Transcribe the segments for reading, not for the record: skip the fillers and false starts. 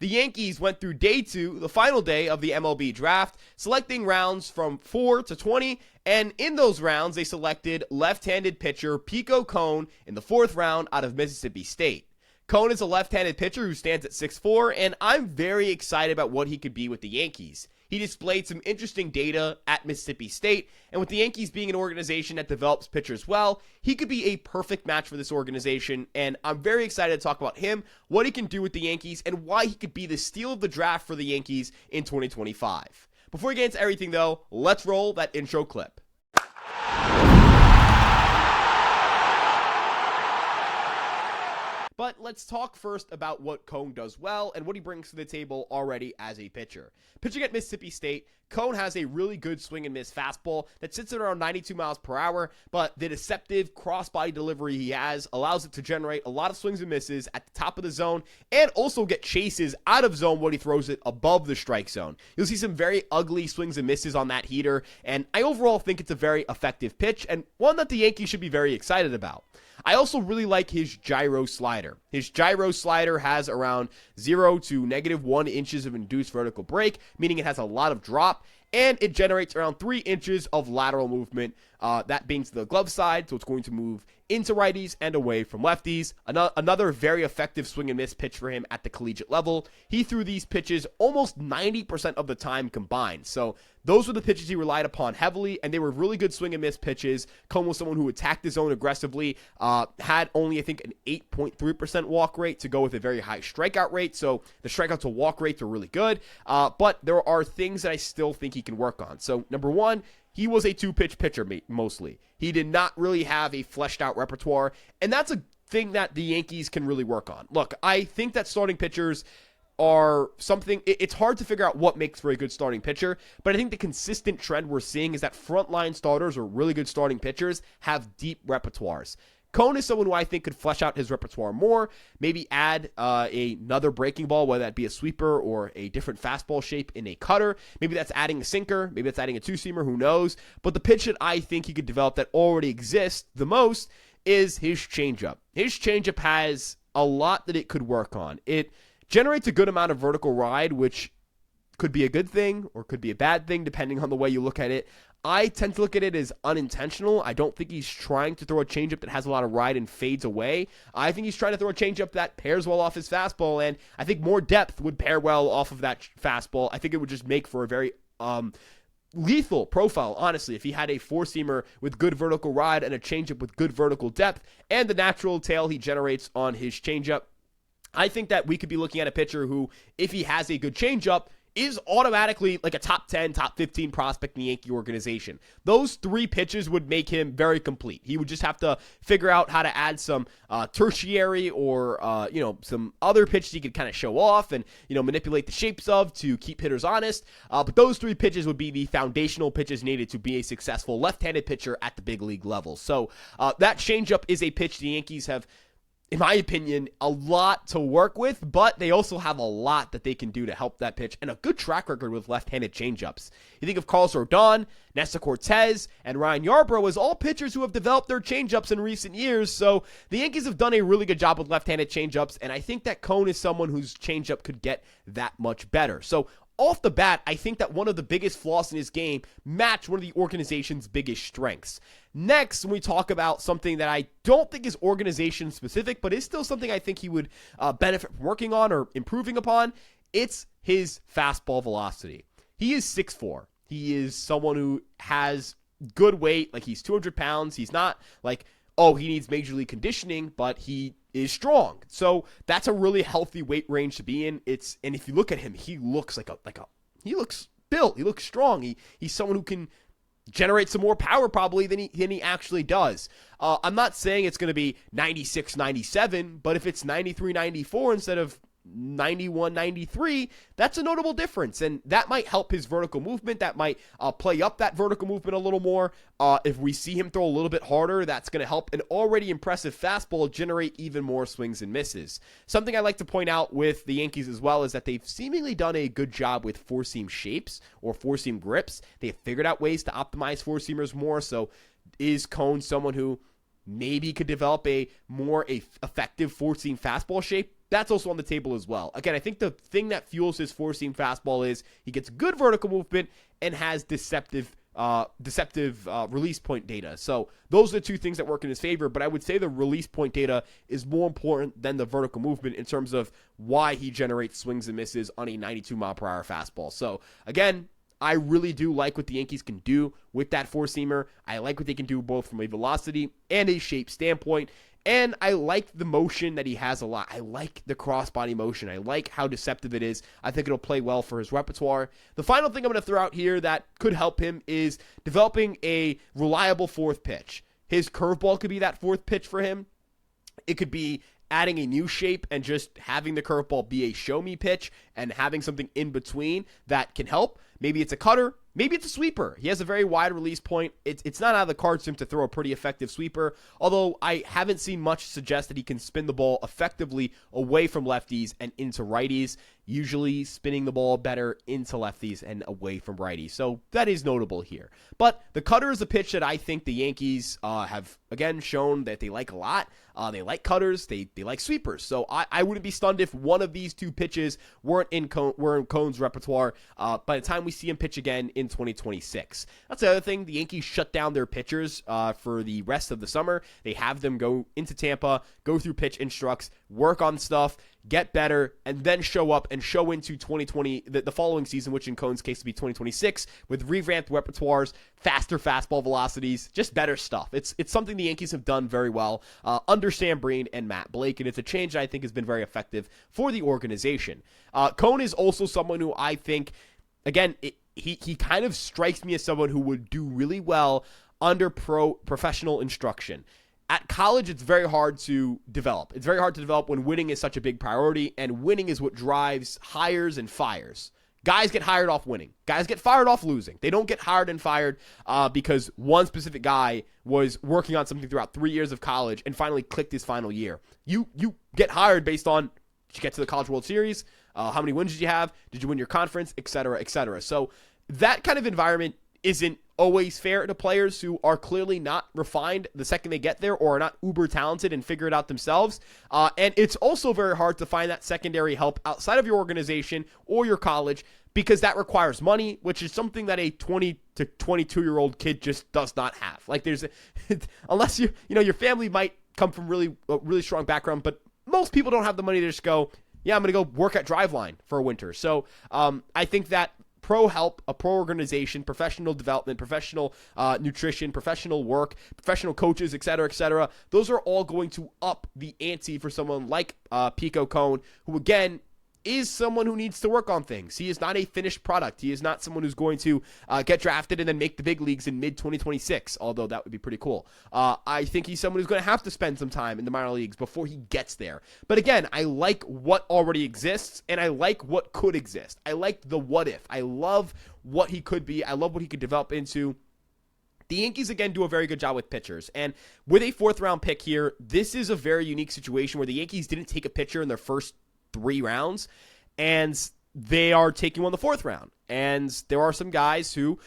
The Yankees went through day 2, the final day of the MLB draft, selecting rounds from 4 to 20, and in those rounds, they selected left-handed pitcher Pico Cone in the 4th round out of Mississippi State. Cone is a left-handed pitcher who stands at 6'4", and I'm very excited about what he could be with the Yankees. He displayed some interesting data at Mississippi State, and with the Yankees being an organization that develops pitchers well, he could be a perfect match for this organization, and I'm very excited to talk about him, what he can do with the Yankees, and why he could be the steal of the draft for the Yankees in 2025. Before we get into everything, though, let's roll that intro clip. But let's talk first about what Cone does well and what he brings to the table already as a pitcher. Pitching at Mississippi State, Cone has a really good swing and miss fastball that sits at around 92 miles per hour, but the deceptive crossbody delivery he has allows it to generate a lot of swings and misses at the top of the zone and also get chases out of zone when he throws it above the strike zone. You'll see some very ugly swings and misses on that heater, and I overall think it's a very effective pitch and one that the Yankees should be very excited about. I also really like his gyro slider. His gyro slider has around 0 to -1 inches of induced vertical break, meaning it has a lot of drop, and it generates around 3 inches of lateral movement, that being to the glove side, so it's going to move into righties and away from lefties. Another very effective swing and miss pitch for him at the collegiate level. He threw these pitches almost 90% of the time combined, so those were the pitches he relied upon heavily, and they were really good swing and miss pitches. Cone was someone who attacked the zone aggressively, had only, I think, an 8.3% walk rate to go with a very high strikeout rate, so the strikeout to walk rates were really good, but there are things that I still think he can work on. So, number one, he was a two-pitch pitcher mostly. He did not really have a fleshed-out repertoire, and that's a thing that the Yankees can really work on. Look, I think that starting pitchers are something, it's hard to figure out what makes for a good starting pitcher, but I think the consistent trend we're seeing is that frontline starters or really good starting pitchers have deep repertoires. Cone is someone who I think could flesh out his repertoire more, maybe add another breaking ball, whether that be a sweeper or a different fastball shape in a cutter. Maybe that's adding a sinker, maybe that's adding a two-seamer, who knows. But the pitch that I think he could develop that already exists the most is his changeup. His changeup has a lot that it could work on. It generates a good amount of vertical ride, which could be a good thing or could be a bad thing depending on the way you look at it. I tend to look at it as unintentional. I don't think he's trying to throw a changeup that has a lot of ride and fades away. I think he's trying to throw a changeup that pairs well off his fastball, and I think more depth would pair well off of that fastball. I think it would just make for a very lethal profile, honestly, if he had a four-seamer with good vertical ride and a changeup with good vertical depth and the natural tail he generates on his changeup. I think that we could be looking at a pitcher who, if he has a good changeup, is automatically like a top 10, top 15 prospect in the Yankee organization. Those three pitches would make him very complete. He would just have to figure out how to add some tertiary or, some other pitches he could kind of show off and, manipulate the shapes of to keep hitters honest. But those three pitches would be the foundational pitches needed to be a successful left-handed pitcher at the big league level. So that changeup is a pitch the Yankees have, in my opinion, a lot to work with, but they also have a lot that they can do to help that pitch and a good track record with left-handed changeups. You think of Carlos Rodon, Nestor Cortez, and Ryan Yarbrough as all pitchers who have developed their changeups in recent years, so the Yankees have done a really good job with left-handed changeups, and I think that Cone is someone whose changeup could get that much better. So off the bat, I think that one of the biggest flaws in his game match one of the organization's biggest strengths. Next, when we talk about something that I don't think is organization specific, but is still something I think he would benefit from working on or improving upon, it's his fastball velocity. He is 6'4". He is someone who has good weight, like he's 200 pounds. He's not like, oh, he needs major league conditioning, but he is strong. So that's a really healthy weight range to be in. And if you look at him, he looks he looks built. He looks strong. He's someone who can generate some more power probably than he actually does. I'm not saying it's going to be 96, 97, but if it's 93, 94 instead of 91, 93, that's a notable difference, and that might help his vertical movement. That might play up that vertical movement a little more. If we see him throw a little bit harder, that's going to help an already impressive fastball generate even more swings and misses. Something I like to point out with the Yankees as well is that they've seemingly done a good job with four-seam shapes or four-seam grips. They've figured out ways to optimize four-seamers more, so is Cone someone who maybe could develop a more effective four-seam fastball shape? that's also on the table as well. Again, I think the thing that fuels his four-seam fastball is he gets good vertical movement and has deceptive release point data. So those are the two things that work in his favor, but I would say the release point data is more important than the vertical movement in terms of why he generates swings and misses on a 92-mile-per-hour fastball. So again, I really do like what the Yankees can do with that four-seamer. I like what they can do both from a velocity and a shape standpoint. And I like the motion that he has a lot. I like the crossbody motion. I like how deceptive it is. I think it'll play well for his repertoire. The final thing I'm going to throw out here that could help him is developing a reliable fourth pitch. His curveball could be that fourth pitch for him. It could be adding a new shape and just having the curveball be a show-me pitch and having something in between that can help. Maybe it's a cutter. Maybe it's a sweeper. He has a very wide release point. It's not out of the cards for him to throw a pretty effective sweeper, although I haven't seen much suggest that he can spin the ball effectively away from lefties and into righties, usually spinning the ball better into lefties and away from righties. So that is notable here. But the cutter is a pitch that I think the Yankees have, again, shown that they like a lot. They like cutters. They like sweepers. So I wouldn't be stunned if one of these two pitches were in Cone's repertoire by the time we see him pitch again in 2026. That's the other thing. The Yankees shut down their pitchers for the rest of the summer. They have them go into Tampa, go through pitch instructs, work on stuff, get better, and then show up and show into 2020, the following season, which in Cone's case would be 2026, with revamped repertoires, faster fastball velocities, just better stuff. It's something the Yankees have done very well under Sam Breen and Matt Blake, and it's a change that I think has been very effective for the organization. Cone is also someone who I think, again, he kind of strikes me as someone who would do really well under professional instruction. At college, it's very hard to develop. It's very hard to develop when winning is such a big priority, and winning is what drives hires and fires. Guys get hired off winning. Guys get fired off losing. They don't get hired and fired because one specific guy was working on something throughout 3 years of college and finally clicked his final year. You get hired based on, did you get to the College World Series? How many wins did you have? Did you win your conference? Et cetera, et cetera. So that kind of environment isn't always fair to players who are clearly not refined the second they get there or are not uber talented and figure it out themselves. And it's also very hard to find that secondary help outside of your organization or your college because that requires money, which is something that a 20 to 22-year-old kid just does not have. Like unless your family might come from a really strong background, but most people don't have the money to just go, yeah, I'm going to go work at Driveline for a winter. So I think that pro help, a pro organization, professional development, professional nutrition, professional work, professional coaches, et cetera, those are all going to up the ante for someone like Pico Cone, who, again, is someone who needs to work on things. He is not a finished product. He is not someone who's going to get drafted and then make the big leagues in mid-2026, although that would be pretty cool. I think he's someone who's going to have to spend some time in the minor leagues before he gets there. But again, I like what already exists, and I like what could exist. I like the what if. I love what he could be. I love what he could develop into. The Yankees, again, do a very good job with pitchers. And with a fourth-round pick here, this is a very unique situation where the Yankees didn't take a pitcher in their first 3 rounds, and they are taking one in the 4th round. And there are some guys who,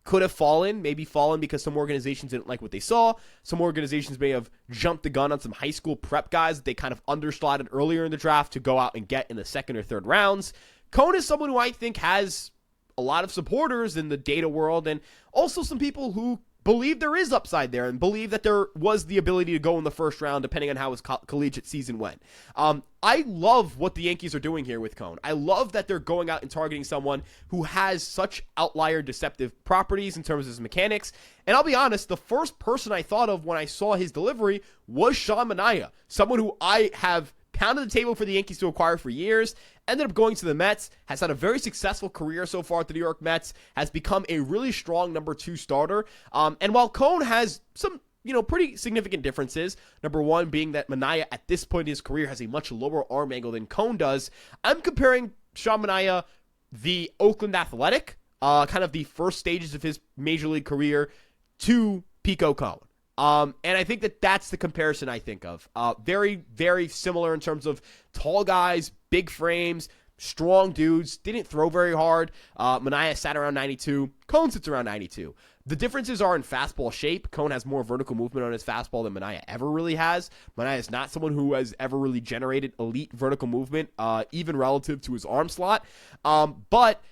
could have maybe fallen because some organizations didn't like what they saw. Some organizations may have jumped the gun on some high school prep guys that they kind of underslotted earlier in the draft to go out and get in the 2nd or 3rd rounds. Cone is someone who I think has a lot of supporters in the data world, and also some people who believe there is upside there and believe that there was the ability to go in the 1st round depending on how his collegiate season went. I love what the Yankees are doing here with Cone. I love that they're going out and targeting someone who has such outlier deceptive properties in terms of his mechanics. And I'll be honest, the first person I thought of when I saw his delivery was Sean Manaea, someone who I have pounded the table for the Yankees to acquire for years, ended up going to the Mets, has had a very successful career so far at the New York Mets, has become a really strong number 2 starter. And while Cone has some, pretty significant differences, number one being that Manaea at this point in his career has a much lower arm angle than Cone does, I'm comparing Sean Manaea, the Oakland Athletic, kind of the first stages of his major league career, to Pico Cone. And I think that that's the comparison I think of. Very, very similar in terms of tall guys, big frames, strong dudes, didn't throw very hard. Manaea sat around 92. Cone sits around 92. The differences are in fastball shape. Cone has more vertical movement on his fastball than Manaea ever really has. Manaea is not someone who has ever really generated elite vertical movement, even relative to his arm slot. But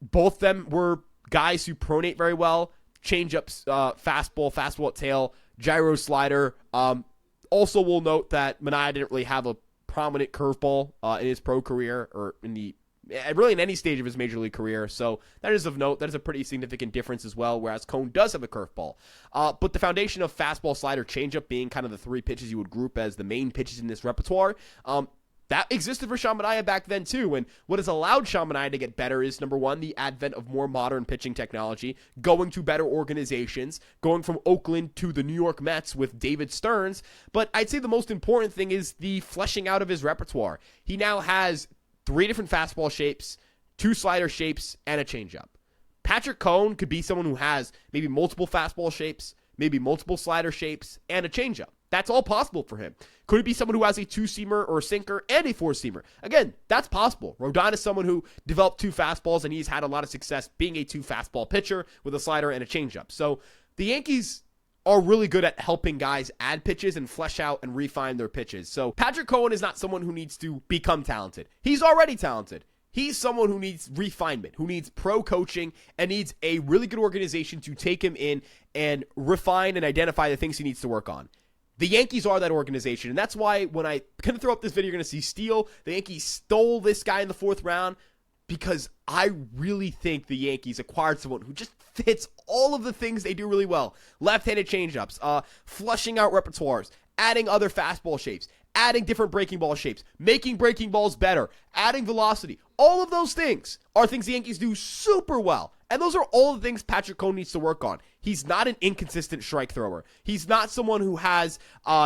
both of them were guys who pronate very well. Changeups, fastball at tail, gyro slider. Also, we'll note that Manaea didn't really have a prominent curveball in his pro career, or really in any stage of his major league career. So that is of note. That is a pretty significant difference as well, whereas Cone does have a curveball. But the foundation of fastball, slider, changeup being kind of the three pitches you would group as the main pitches in this repertoire, that existed for Sean Manaea back then too. And what has allowed Sean Manaea to get better is, number one, the advent of more modern pitching technology, going to better organizations, going from Oakland to the New York Mets with David Stearns. But I'd say the most important thing is the fleshing out of his repertoire. He now has 3 different fastball shapes, 2 slider shapes, and a changeup. Patrick Cone could be someone who has maybe multiple fastball shapes, maybe multiple slider shapes, and a changeup. That's all possible for him. Could it be someone who has a 2-seamer or a sinker and a 4-seamer? Again, that's possible. Rodon is someone who developed 2 fastballs, and he's had a lot of success being a 2-fastball pitcher with a slider and a changeup. So the Yankees are really good at helping guys add pitches and flesh out and refine their pitches. So Patrick Cone is not someone who needs to become talented. He's already talented. He's someone who needs refinement, who needs pro coaching, and needs a really good organization to take him in and refine and identify the things he needs to work on. The Yankees are that organization, and that's why when I kind of throw up this video, you're going to see steal. The Yankees stole this guy in the 4th round because I really think the Yankees acquired someone who just fits all of the things they do really well. Left-handed changeups, flushing out repertoires, adding other fastball shapes, adding different breaking ball shapes, making breaking balls better, adding velocity. All of those things are things the Yankees do super well. And those are all the things Patrick Cone needs to work on. He's not an inconsistent strike thrower. He's not someone who has,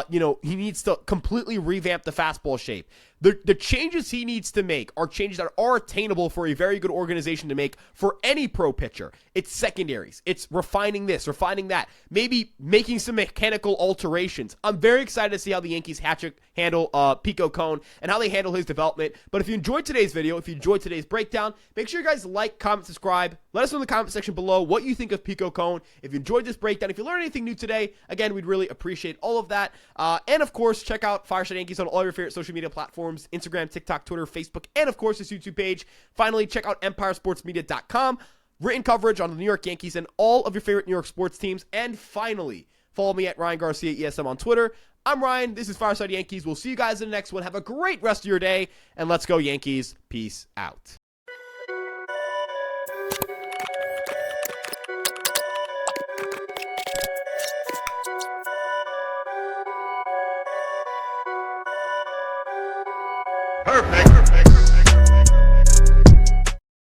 he needs to completely revamp the fastball shape. The changes he needs to make are changes that are attainable for a very good organization to make for any pro pitcher. It's secondaries. It's refining this, refining that. Maybe making some mechanical alterations. I'm very excited to see how the Yankees handle Pico Cone and how they handle his development. But if you enjoyed today's video, if you enjoyed today's breakdown, make sure you guys like, comment, subscribe. Let us know in the comment section below what you think of Pico Cone. If you enjoyed this breakdown, if you learned anything new today, again, we'd really appreciate all of that. And of course, check out Fireside Yankees on all your favorite social media platforms: Instagram, TikTok, Twitter, Facebook, and of course this YouTube page. Finally, check out EmpireSportsMedia.com. Written coverage on the New York Yankees and all of your favorite New York sports teams. And finally, follow me at Ryan Garcia ESM on Twitter. I'm Ryan. This is Fireside Yankees. We'll see you guys in the next one. Have a great rest of your day, and let's go Yankees. Peace out. Perfect.